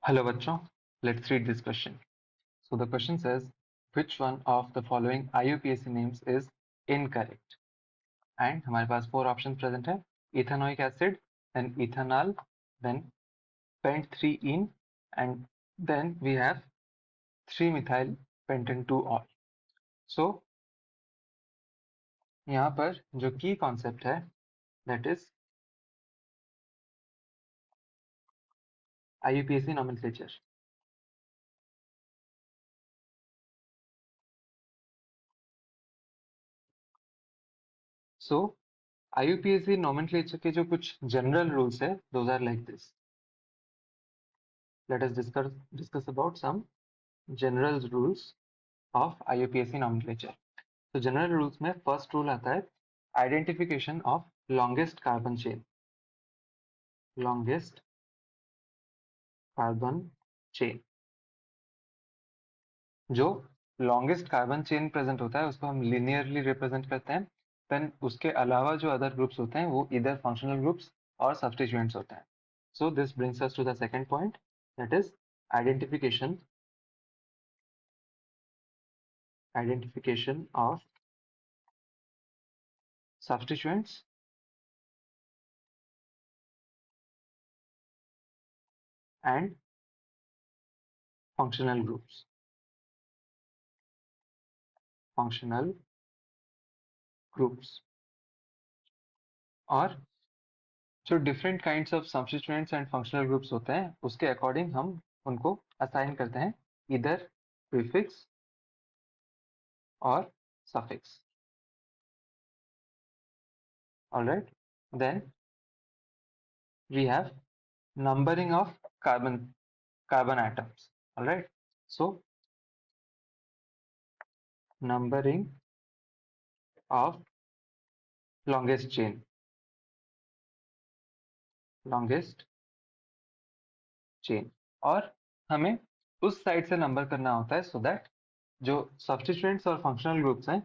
Hello बच्चों, let's read this question. So the question says, which one of the following IUPAC names is incorrect? And हमारे पास 4 options present है: ethanoic acid, then ethanol, then pent-3-ene, and then we have 3-methyl pentane 2-ol. So यहाँ पर जो key concept है, that is IUPAC nomenclature. So IUPAC nomenclature के जो कुछ general rules है, those are like this. Let us discuss about some general rules of IUPAC nomenclature. तो general rules में फर्स्ट रूल आता है identification of longest carbon chain. Longest carbon chain, जो longest carbon chain present होता है उसको हम लिनियरली रिप्रेजेंट करते हैं. देन उसके अलावा जो अदर ग्रुप्स होते हैं वो इधर फंक्शनल ग्रुप्स और सब्स्टिट्यूएंट्स होते हैं. So this brings us to the second point, that is identification of substituents and functional groups. Functional groups और जो different kinds of substituents and functional groups होते हैं उसके अकॉर्डिंग हम उनको असाइन करते हैं इधर प्रीफिक्स और suffix. Alright, then we have numbering of carbon atoms. Alright, so numbering of longest chain और हमें उस साइड से नंबर करना होता है सो दैट जो सब्स्टिट्यूएंट्स और फंक्शनल ग्रुप्स हैं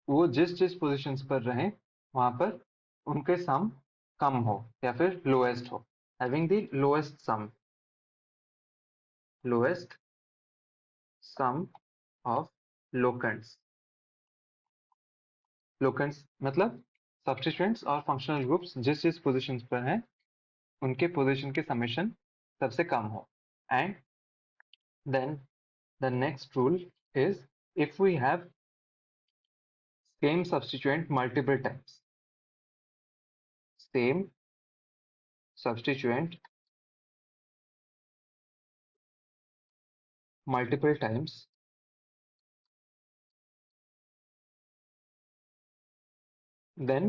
वो जिस पोजीशंस पर रहें वहां पर उनके सम कम हो या फिर लोएस्ट हो, having the lowest sum of locants. locants मतलब सब्स्टिट्यूएंट्स और फंक्शनल ग्रुप्स जिस पोजीशंस पर हैं उनके पोजीशन के समेशन सबसे कम हो. And then the next rule is if we have same substituent multiple times, same substituent multiple times, then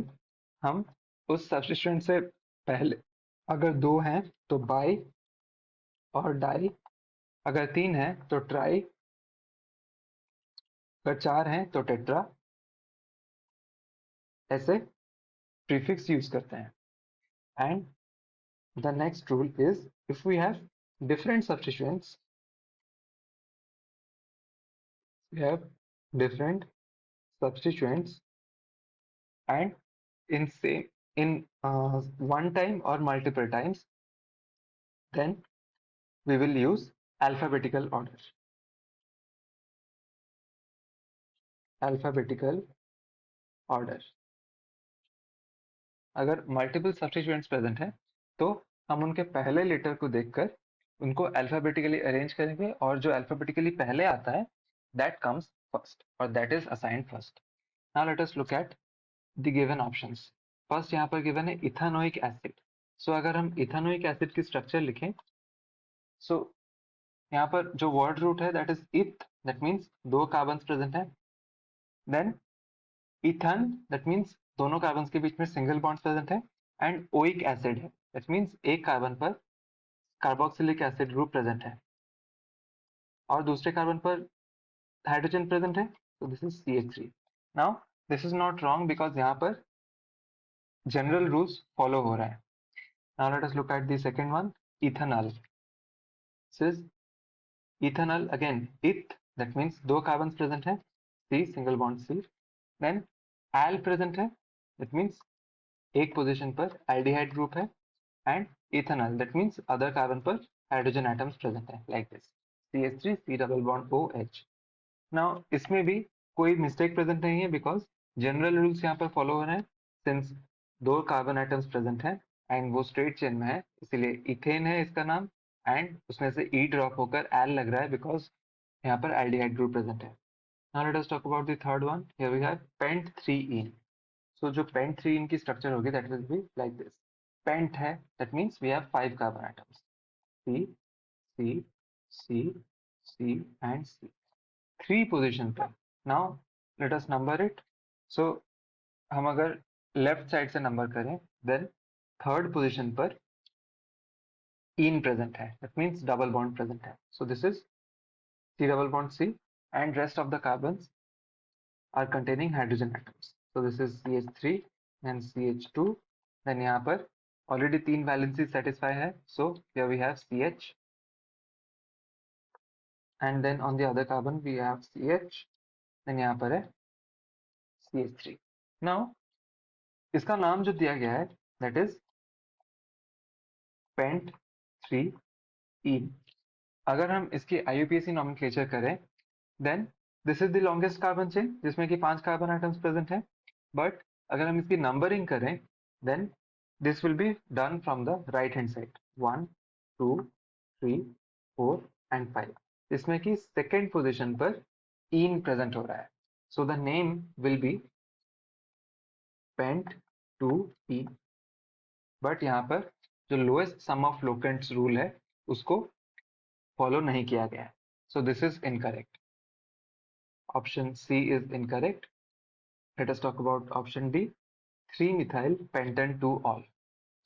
हम उस सब्स्टिट्यूएंट से पहले अगर 2 हैं तो बाई और डाई, अगर 3 है तो ट्राई, अगर 4 हैं तो टेट्रा, ऐसे प्रीफिक्स यूज करते हैं. And the next rule is if we have different substituents, and in one time or multiple times, then we will use alphabetical order. अगर मल्टीपल सब्स्टिट्यूएंट्स प्रेजेंट हैं तो हम उनके पहले लेटर को देखकर उनको अल्फाबेटिकली अरेंज करेंगे और जो अल्फाबेटिकली पहले आता है दैट कम्स फर्स्ट और that is assigned first. Now let us look at the given options. First यहाँ पर गिवन है इथेनोइक एसिड. सो अगर हम इथेनोइक एसिड की स्ट्रक्चर लिखें, सो यहाँ पर जो वर्ड रूट है दैट इज इथ, दैट मीन्स 2 कार्बन प्रेजेंट है. देन इथन, दैट मीन्स दोनों कार्बन के बीच में सिंगल बॉन्ड प्रेजेंट है. एंड ओइक एसिड है, दैट मीन्स एक कार्बन पर कार्बोक्सिलिक एसिड ग्रुप प्रेजेंट है और दूसरे कार्बन पर हाइड्रोजन प्रेजेंट है, तो this is CH3. Now this is not wrong because यहाँ पर जनरल रूल्स फॉलो हो रहा है. Now let us look at the second one, ethanal. This is ethanal, again eth, that means 2 carbon present है, C single bond C. Then al present है, that means एक position पर aldehyde group है. And ethanol, that means other carbon पर hydrogen atoms present है like this CH3 C double bond OH। Now इसमें भी कोई मिस्टेक प्रेजेंट नहीं है बिकॉज जनरल रूल्स यहाँ पर फॉलो हो रहे हैं सिंस दो कार्बन एटम्स प्रेजेंट हैं एंड वो स्ट्रेट चेन में है इसीलिए इथेन है इसका नाम एंड उसमें से ई ड्रॉप होकर एल लग रहा है बिकॉज यहाँ पर एल्डिहाइड ग्रुप प्रेजेंट है। Now let us talk about the third one. Here we have pent 3ene। So जो पेंट 3ene की स्ट्रक्चर होगी that will be like this. Pent है that means we have 5 carbon atoms C C C C and C, 3 position पर। Now let us number it. So हम अगर left side से number करें then third position पर इन present है that means double bond present है। So this is C double bond C and rest of the carbons are containing hydrogen atoms. So this is CH3 and CH2, then यहाँ पर already 3 valencies satisfy है, so here we have CH and then on the other carbon we have CH, then यहाँ पर है CH3। Now इसका नाम जो दिया गया है that is pent 3ene। अगर हम इसकी IUPAC nomenclature करें then this is the longest carbon chain जिसमें कि 5 कार्बन एटम्स प्रेजेंट है, बट अगर हम इसकी नंबरिंग करें then this will be done from the right hand side 1 2 3 4 and 5, इसमें कि सेकेंड पोजीशन पर इन प्रेजेंट हो रहा है। So the name will be pent 2ene, but यहाँ पर जो lowest sum of locants rule है उसको फॉलो नहीं किया गया है, so this is incorrect. Option C is incorrect. Let us talk about option D, 3-methyl pentane 2-ol।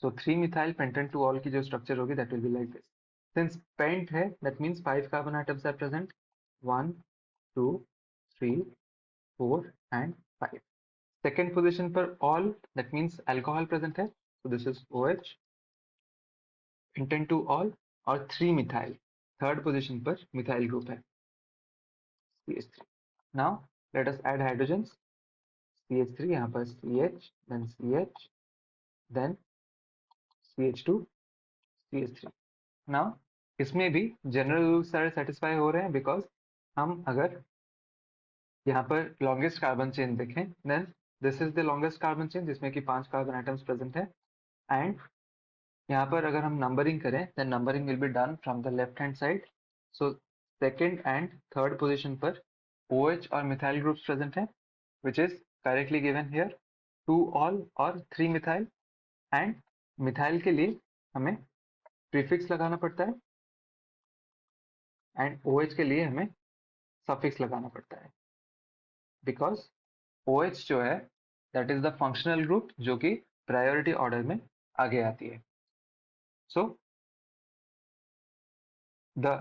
So 3-methyl pentane 2-ol की जो structure होगी that will be like this. Since pent है that means 5 carbon atoms are present, 1 2 3 4 and 5। Second position पर all that means alcohol present है, so this is OH, pentane 2-ol और 3-methyl third position पर methyl group है CH3। Now let us add hydrogens। CH3 यहाँ पर CH then CH then CH2 CH3। Now इसमें भी general rules सारे satisfy हो रहे हैं बिकॉज हम अगर यहाँ पर लॉन्गेस्ट कार्बन चेन देखें then this is the longest carbon chain जिसमें कि 5 कार्बन एटम्स प्रेजेंट है एंड यहाँ पर अगर हम नंबरिंग करें then numbering will be done from the left hand side. So second and third position पर OH और मिथाइल ग्रुप्स प्रेजेंट है which is correctly given here 2-ol और 3-methyl एंड मिथाइल के लिए हमें प्रीफिक्स लगाना पड़ता है एंड OH के लिए हमें सफिक्स लगाना पड़ता है बिकॉज OH जो है that is the functional group जो कि प्रायोरिटी ऑर्डर में आगे आती है। So the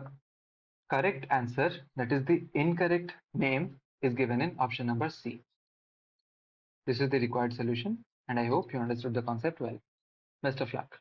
correct answer that is the incorrect name is given in option number C. This is the required solution and I hope you understood the concept well. Best of luck.